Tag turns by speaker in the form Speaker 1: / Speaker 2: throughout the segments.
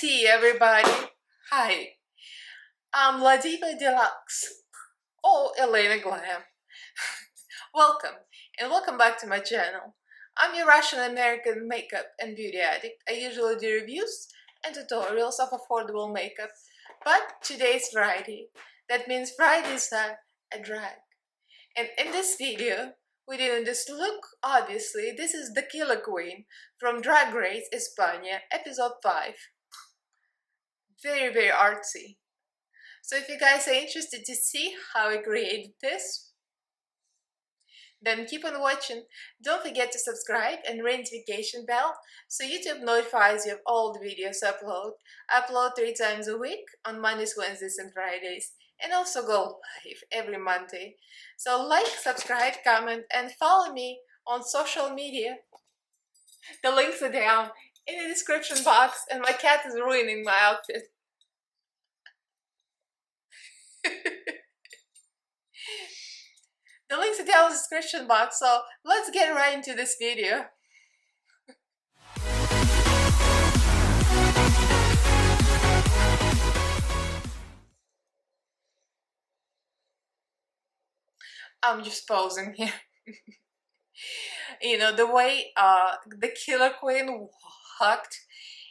Speaker 1: tea, everybody. Hi, I'm La Diva Deluxe, or Elaina Glam. Welcome back to my channel. I'm your Russian-American makeup and beauty addict. I usually do reviews and tutorials of affordable makeup, but today's Friday. That means Fridays are a drag. And in this video, we didn't just look, obviously. This is the Killer Queen from Drag Race Espana, episode 5. Very artsy. So if you guys are interested to see how I created this, then keep on watching. Don't forget to subscribe and ring notification bell so YouTube notifies you of all the videos I upload 3 times a week on Mondays, Wednesdays and Fridays, and also go live every Monday. So like, subscribe, comment and follow me on social media. The links are down in the description box, and my cat is ruining my outfit. The links are down in the description box, so let's get right into this video. I'm just posing here. You know, the way the Killer Queen walked,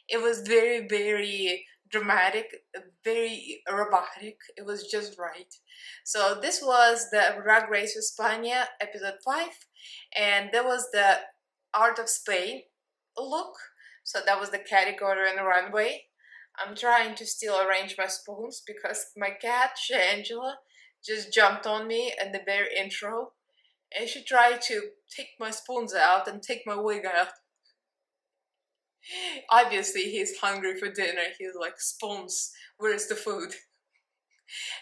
Speaker 1: it was very dramatic, very robotic. It was just right. So this was the Drag Race Espana episode 5, and there was the Art of Spain look. So that was the category and the runway. I'm trying to still arrange my spoons because my cat Shangela just jumped on me in the very intro, and she tried to take my spoons out and take my wig out. Obviously he's hungry for dinner. He's like, spoons, where's the food?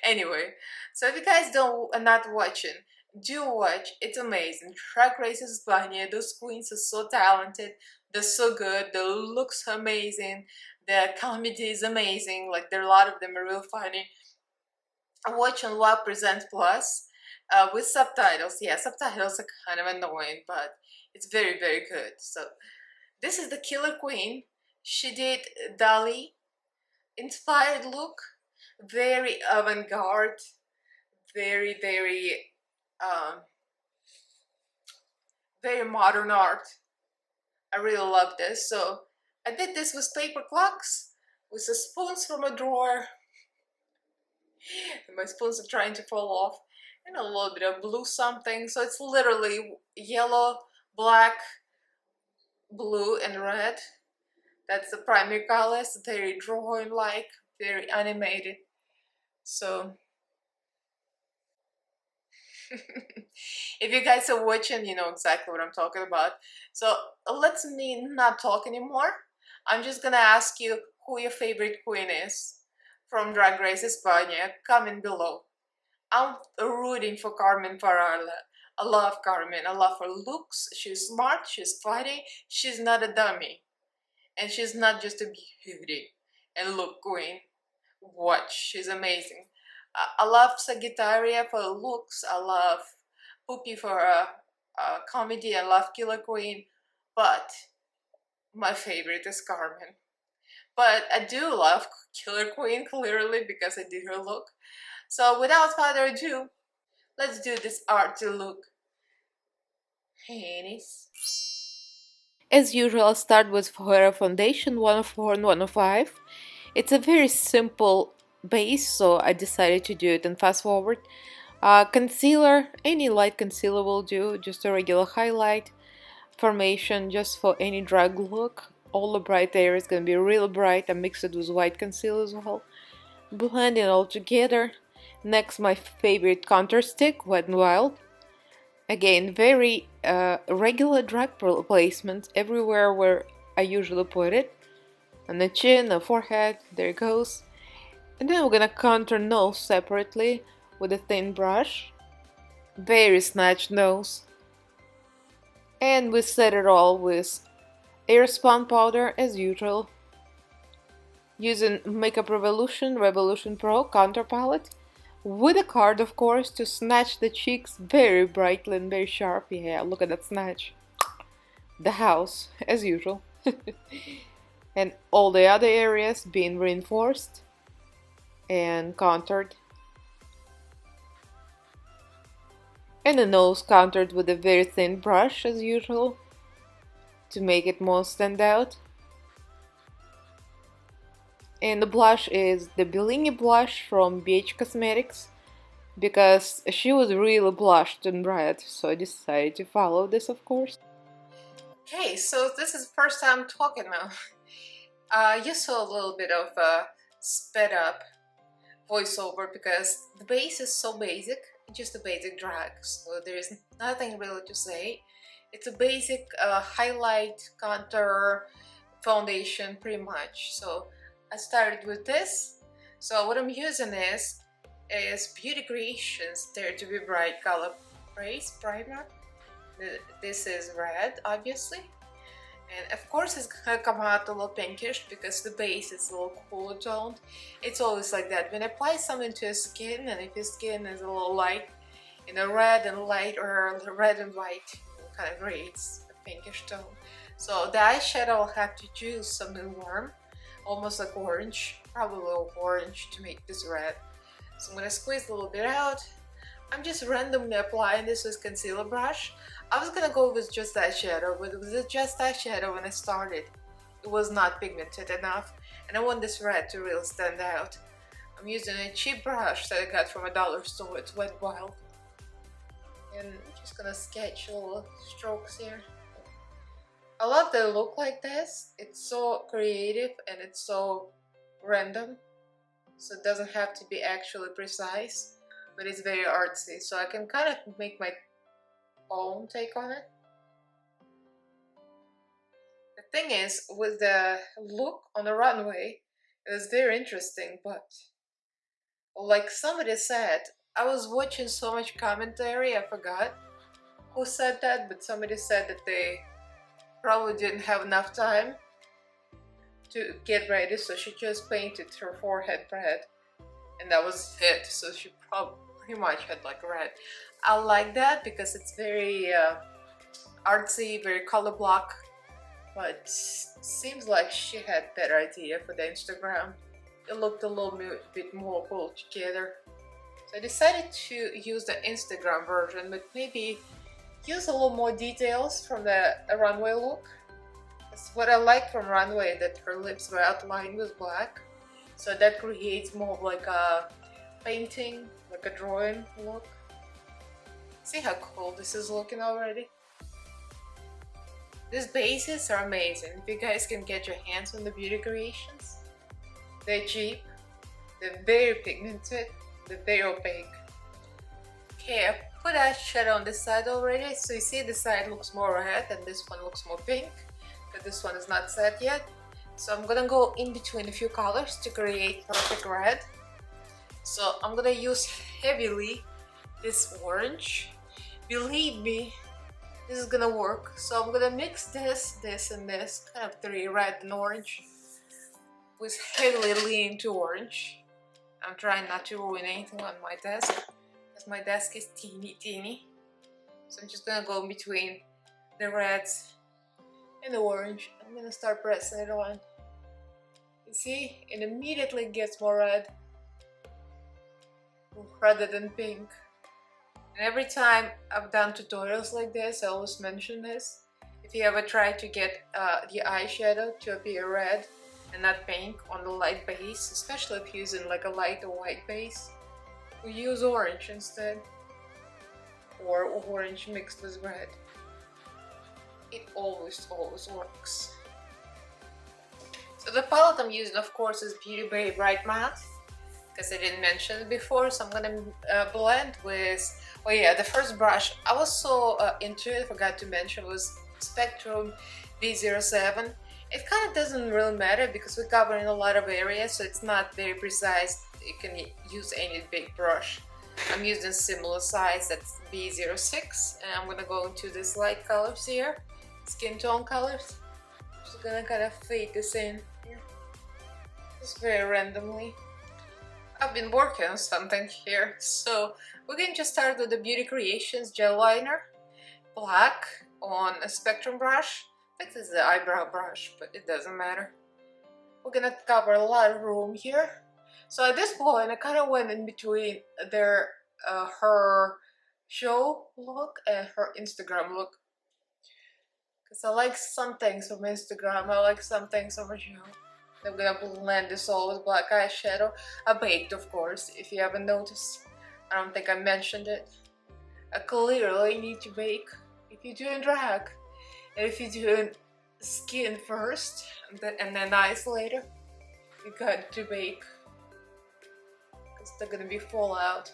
Speaker 1: Anyway, so if you guys are not watching, do watch. It's amazing. Drag Race Espana. Those queens are so talented. They're so good. The looks are amazing. The comedy is amazing. Like, there are a lot of them are real funny. I watch on Wow Present Plus with subtitles. Yeah, subtitles are kind of annoying, but it's very good. So this is the Killer Queen. She did Dali inspired look, very avant-garde, very modern art. I really love this. So I did this with paper clocks, with the spoons from a drawer. And my spoons are trying to fall off, and a little bit of blue something. So it's literally yellow, black, blue and red. That's the primary colors. Very drawing like, very animated. So if you guys are watching, you know exactly what I'm talking about. So let's me not talk anymore. I'm just gonna ask you who your favorite queen is from Drag Race Espana. Comment below. I'm rooting for Carmen Farala. I love Carmen. I love her looks. She's smart, she's funny, she's not a dummy. And she's not just a beauty and look queen. Watch, she's amazing. I love Sagittaria for her looks. I love Poopy for her comedy. I love Killer Queen. But my favorite is Carmen. But I do love Killer Queen, clearly, because I did her look. So without further ado, let's do this arty look. Hannies. As usual, I'll start with her foundation 104 and 105. It's a very simple base, so I decided to do it in fast forward. Concealer, any light concealer will do, just a regular highlight. Formation, just for any drag look. All the bright areas gonna be real bright. I mixed it with white concealer as well. Blend it all together. Next, my favorite contour stick, Wet n Wild. Again, very regular drag placement everywhere where I usually put it. On the chin, the forehead, there it goes. And then we're gonna contour nose separately with a thin brush. Very snatched nose. And we set it all with Airspun powder as usual. Using Makeup Revolution Pro contour palette. With a card, of course, to snatch the cheeks very brightly and very sharp. Yeah, look at that snatch. The house, as usual. and all the other areas being reinforced and contoured, and the nose contoured with a very thin brush as usual to make it more stand out. And the blush is the Bellini blush from BH Cosmetics, because she was really blushed and red, so I decided to follow this, of course. Okay, so this is the first time talking now. You saw a little bit of sped up voiceover because the base is so basic, just a basic drag, so there is nothing really to say. It's a basic highlight, contour, foundation pretty much. So I started with this. So what I'm using is Beauty Creations Dare to Be Bright Color Base Primer. This is red, obviously. And of course it's gonna come out a little pinkish because the base is a little cooler toned. It's always like that. When I apply something to your skin, and if your skin is a little light, you know, red and light or red and white, kind of grades a pinkish tone. So the eyeshadow I'll have to choose something warm, almost like orange, probably a little orange to make this red. So I'm gonna squeeze a little bit out. I'm just randomly applying this with concealer brush. I was gonna go with just eyeshadow, but it was just eyeshadow when I started. It was not pigmented enough, and I want this red to really stand out. I'm using a cheap brush that I got from a dollar store. It's Wet Wild. And I'm just gonna sketch little strokes here. I love the look like this. It's so creative and it's so random. So it doesn't have to be actually precise, but it's very artsy. So I can kind of make my own take on it. The thing is, with the look on the runway, it was very interesting, but like somebody said, I was watching so much commentary, I forgot who said that, but somebody said that they probably didn't have enough time to get ready, so she just painted her forehead red, and that was it. So she probably pretty much had like red. I like that because it's very artsy, very color block, but seems like she had better idea for the Instagram. It looked a little bit more pulled together. So I decided to use the Instagram version, but maybe use a little more details from the runway look. That's what I like from runway, that her lips were outlined with black. So that creates more of like a painting, like a drawing look. See how cool this is looking already? These bases are amazing. If you guys can get your hands on the Beauty Creations, they're cheap, they're very pigmented, they're very opaque. Okay, I put eyeshadow on this side already, so you see this side looks more red and this one looks more pink, but this one is not set yet. So I'm gonna go in between a few colors to create perfect red. So I'm gonna use heavily this orange. Believe me, this is gonna work. So I'm gonna mix this, this, and this, kind of three, red and orange, with heavily leaning to orange. I'm trying not to ruin anything on my desk, because my desk is teeny. So I'm just gonna go in between the reds and the orange. I'm gonna start pressing it on. You see, it immediately gets more red rather than pink. And every time I've done tutorials like this, I always mention this. If you ever try to get the eyeshadow to appear red and not pink on the light base, especially if you're using like a light or white base, we use orange instead, or orange mixed with red. It always works. So the palette I'm using, of course, is Beauty Bay Bright Matte, because I didn't mention it before. So I'm gonna blend with, oh yeah, the first brush I was so into it, forgot to mention, was Spectrum B07. It kind of doesn't really matter because we're covering a lot of areas, so it's not very precise. You can use any big brush. I'm using similar size, that's B06, and I'm gonna go into these light colors here, skin tone colors. Just gonna kind of fade this in here, just very randomly. I've been working on something here, so we're going to start with the Beauty Creations gel liner, black on a Spectrum brush. This is the eyebrow brush, but it doesn't matter. We're gonna cover a lot of room here. So at this point, I kind of went in between her show look and her Instagram look. Because I like some things from Instagram, I like some things from her show. I'm gonna blend this all with black eyeshadow. I baked, of course, if you haven't noticed. I don't think I mentioned it. I clearly need to bake if you're doing drag. And if you're doing skin first and then eyes later, you got to bake. Because they're gonna be fallout.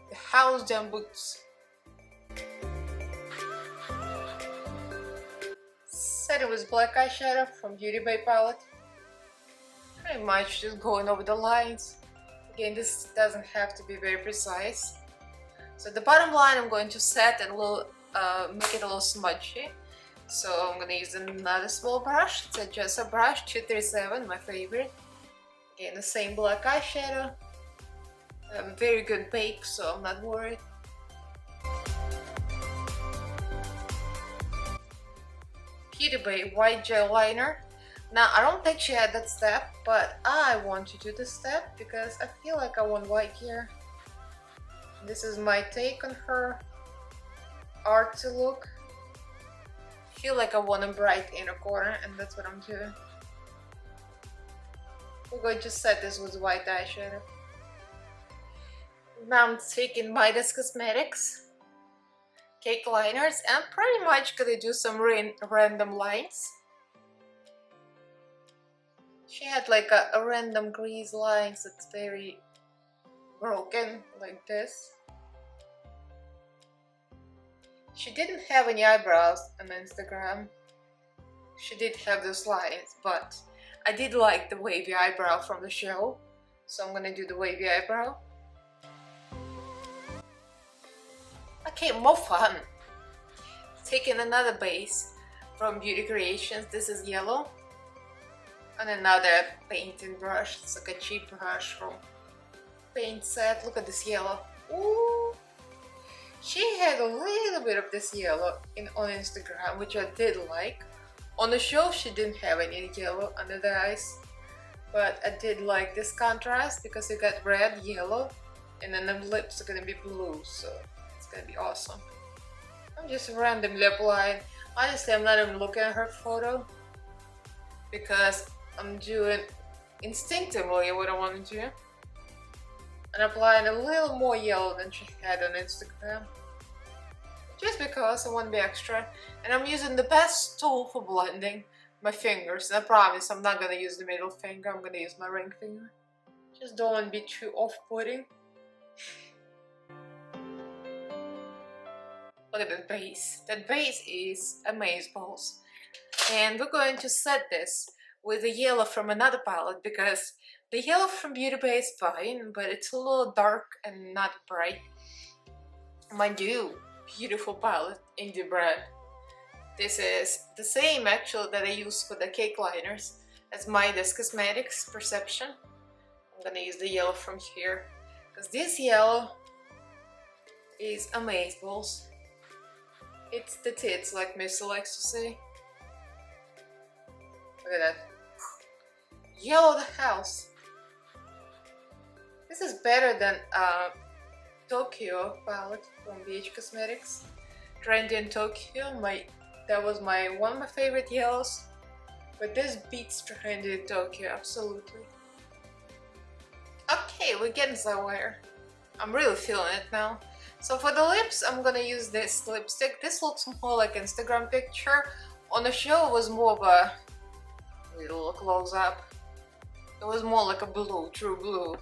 Speaker 1: The house damn boots. Set it with black eyeshadow from Beauty Bay palette. Pretty much just going over the lines. Again, this doesn't have to be very precise. So the bottom line I'm going to set and make it a little smudgy. So I'm going to use another small brush. It's a Jessa brush 237, my favorite. Again, the same black eyeshadow. I have a very good bake, so I'm not worried. Beauty Bay white gel liner. Now, I don't think she had that step, but I want to do this step because I feel like I want white here. This is my take on her artsy look. I feel like I want a bright inner corner, and that's what I'm doing. We're going to set this with white eyeshadow. Now I'm taking Midas Cosmetics cake liners and pretty much gonna do some random lines. She had like a random grease lines that's very broken, like this. She didn't have any eyebrows on Instagram. She did have those lines, but I did like the wavy eyebrow from the show, so I'm gonna do the wavy eyebrow. Okay, more fun. Taking another base from Beauty Creations. This is yellow. And another painting brush. It's like a cheap brush from Paint Set. Look at this yellow. Ooh! She had a little bit of this yellow on Instagram, which I did like. On the show, she didn't have any yellow under the eyes. But I did like this contrast because you got red, yellow, and then the lips are gonna be blue, so it's gonna be awesome. I'm just randomly applying. Honestly, I'm not even looking at her photo because I'm doing instinctively what I want to do. And applying a little more yellow than she had on Instagram. Just because I want to be extra. And I'm using the best tool for blending, my fingers. And I promise I'm not going to use the middle finger, I'm going to use my ring finger. Just don't want to be too off-putting. Look at that base. That base is amazeballs. And we're going to set this with the yellow from another palette because the yellow from Beauty Bay is fine, but it's a little dark and not bright. Mind you, beautiful palette, Indie Brand. This is the same actually that I use for the cake liners as Midas Cosmetics Perception. I'm gonna use the yellow from here because this yellow is amazeballs. It's the tits, like Missy likes to say. Look at that. Yellow the house. This is better than Tokyo palette from BH Cosmetics. Trendy in Tokyo. That was one of my favorite yellows. But this beats Trendy in Tokyo, absolutely. Okay, we're getting somewhere. I'm really feeling it now. So for the lips, I'm gonna use this lipstick. This looks more like Instagram picture. On the show, it was more of a little close up. It was more like a blue, true blue.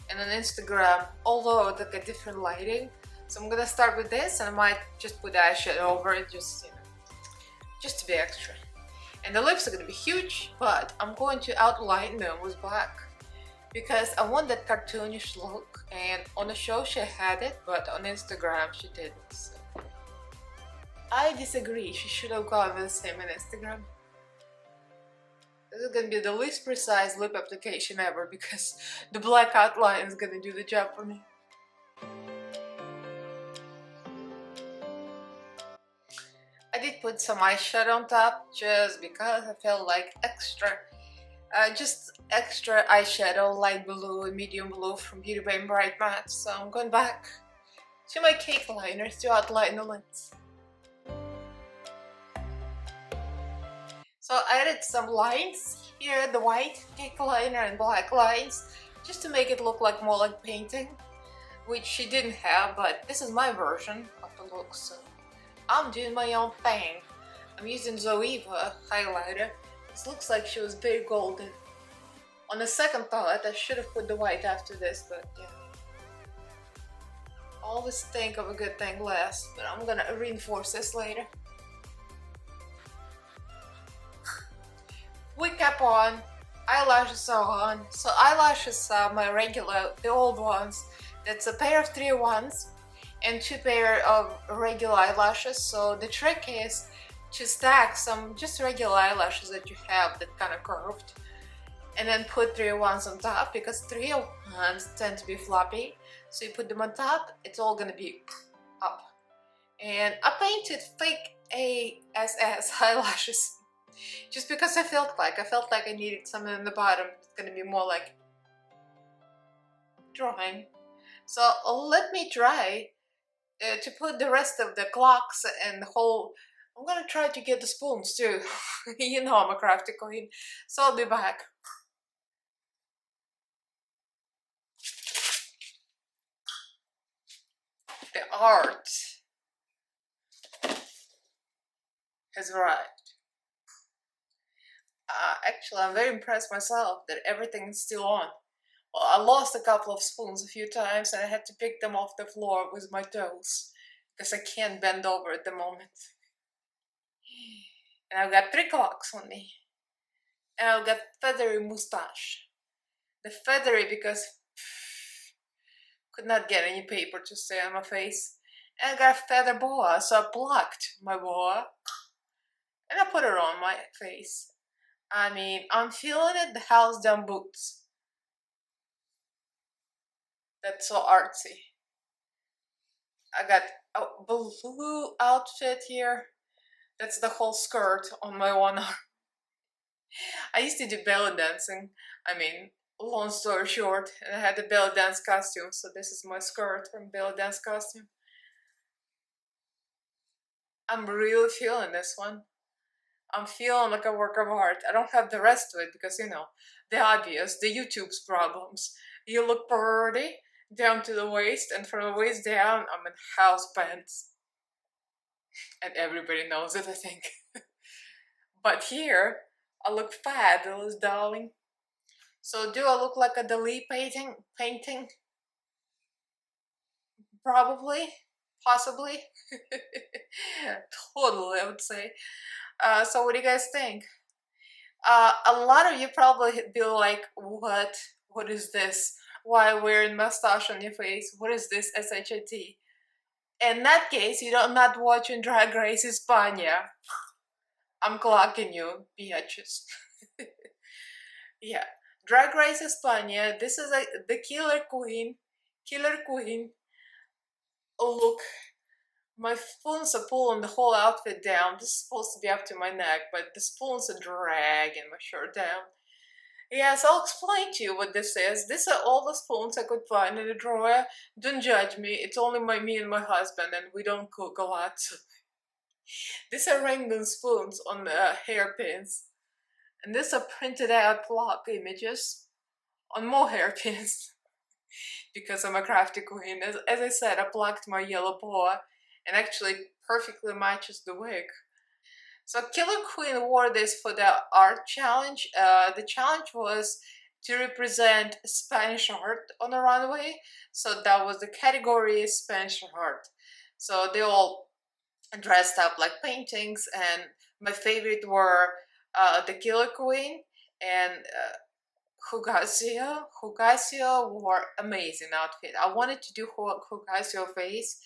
Speaker 1: And on Instagram, although it's like a different lighting. So I'm gonna start with this, and I might just put eyeshadow over it, just to be extra. And the lips are gonna be huge, but I'm going to outline them with black. Because I want that cartoonish look, and on the show she had it, but on Instagram she didn't. So I disagree, she should have gone with the same on Instagram. This is gonna be the least precise lip application ever because the black outline is gonna do the job for me. I did put some eyeshadow on top just because I felt like extra Just extra eyeshadow, light blue and medium blue from Beauty by Bright Matte. So I'm going back to my cake liners to outline the lens. So I added some lines here, the white cake liner and black lines, just to make it look like more like painting, which she didn't have, but this is my version of the look, so I'm doing my own thing. I'm using Zoeva highlighter. This looks like she was very golden. On the second thought, I should have put the white after this, but yeah. Always think of a good thing last, but I'm gonna reinforce this later. Wig cap on, eyelashes are on. So eyelashes are my regular, the old ones. That's a pair of 3-in-1s and 2 pair of regular eyelashes. So the trick is to stack some just regular eyelashes that you have that kind of curved, and then put 3-in-1s on top, because 3-in-1s tend to be floppy. So you put them on top, it's all gonna be up. And I painted fake ASS eyelashes just because I felt like I needed something in the bottom. It's gonna be more like drawing. So let me try to put the rest of the clocks and the whole. I'm gonna try to get the spoons too. You know I'm a crafty queen, so I'll be back. The art has arrived. Actually, I'm very impressed myself that everything is still on. Well, I lost a couple of spoons a few times and I had to pick them off the floor with my toes because I can't bend over at the moment. And I've got 3 clocks on me. And I've got feathery mustache. The feathery because could not get any paper to stay on my face. And I got a feather boa, so I plucked my boa and I put it on my face. I mean, I'm feeling it, the house down boots. That's so artsy. I got a blue outfit here. That's the whole skirt on my one arm. I used to do belly dancing. I mean, long story short, and I had a belly dance costume, so this is my skirt from belly dance costume. I'm really feeling this one. I'm feeling like a work of art. I don't have the rest of it because, you know, the obvious, the YouTube's problems. You look pretty down to the waist, and from the waist down, I'm in house pants. And everybody knows it, I think. But here, I look fabulous, darling. So do I look like a Dali painting? Probably. Possibly. Totally, I would say. So what do you guys think? A lot of you probably be like, what is this? Why wearing mustache on your face? What is this SHIT? In that case, you don't not watching Drag Race Espana. I'm clocking you, bitches. Yeah, Drag Race Espana. This is the killer queen. Look, my spoons are pulling the whole outfit down. This is supposed to be up to my neck, but the spoons are dragging my shirt down. Yes, I'll explain to you what this is. These are all the spoons I could find in the drawer. Don't judge me. It's only me and my husband, and we don't cook a lot. So. These are random spoons on the hairpins. And these are printed out clock images on more hairpins. Because I'm a crafty queen. As I said, I plucked my yellow boa and actually perfectly matches the wig. So Killer Queen wore this for the art challenge. The challenge was to represent Spanish art on a runway. So that was the category, Spanish art. So they all dressed up like paintings, and my favorite were the Killer Queen and Hugasio. Hugasio wore amazing outfit. I wanted to do Hugasio face,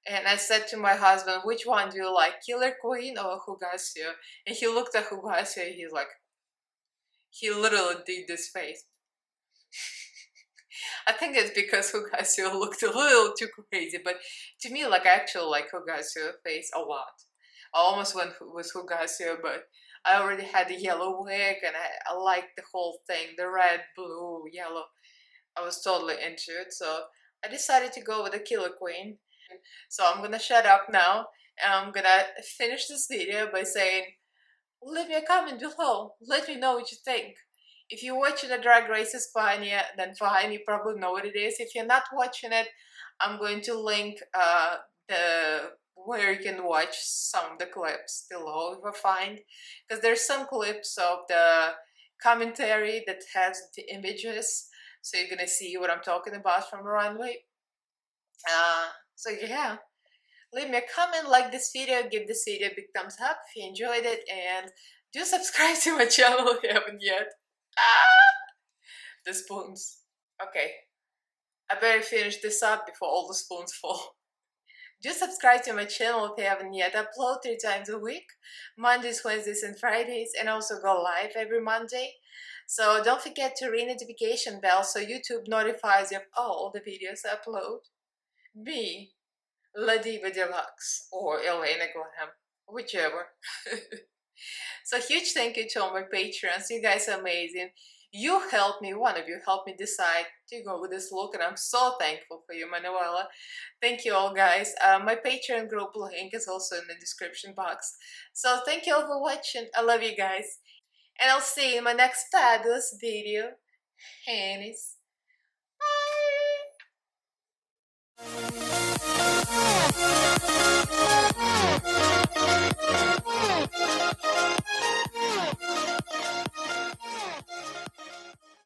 Speaker 1: and I said to my husband, which one do you like, Killer Queen or Hugasio? And he looked at Hugasio, he's like, he literally did this face. I think it's because Hugasio looked a little too crazy, but to me, like, I actually like Hugasio face a lot. I almost went with Hugasio, but I already had the yellow wig, and I liked the whole thing, the red, blue, yellow. I was totally into it, so I decided to go with the Killer Queen. So I'm gonna shut up now, and I'm gonna finish this video by saying, leave me a comment below. Let me know what you think. If you're watching the Drag Race Espana, then fine, you probably know what it is. If you're not watching it, I'm going to link the where you can watch some of the clips below if I find, because there's some clips of the commentary that has the images, so you're gonna see what I'm talking about from the runway. So yeah, leave me a comment, like this video, give this video a big thumbs up if you enjoyed it, and do subscribe to my channel if you haven't yet. Ah, the spoons. Okay, I better finish this up before all the spoons fall. Do subscribe to my channel if you haven't yet. I upload 3 times a week, Mondays, Wednesdays, and Fridays, and also go live every Monday. So don't forget to ring notification bell so YouTube notifies you of all the videos I upload. Me, La Diva Deluxe, or Elaina Glam, whichever. So huge thank you to all my patrons. You guys are amazing. You helped me, one of you helped me decide to go with this look, and I'm so thankful for you, Manuela. Thank you all, guys. My Patreon group link is also in the description box. So thank you all for watching. I love you guys. And I'll see you in my next fabulous video. Hannies. Bye!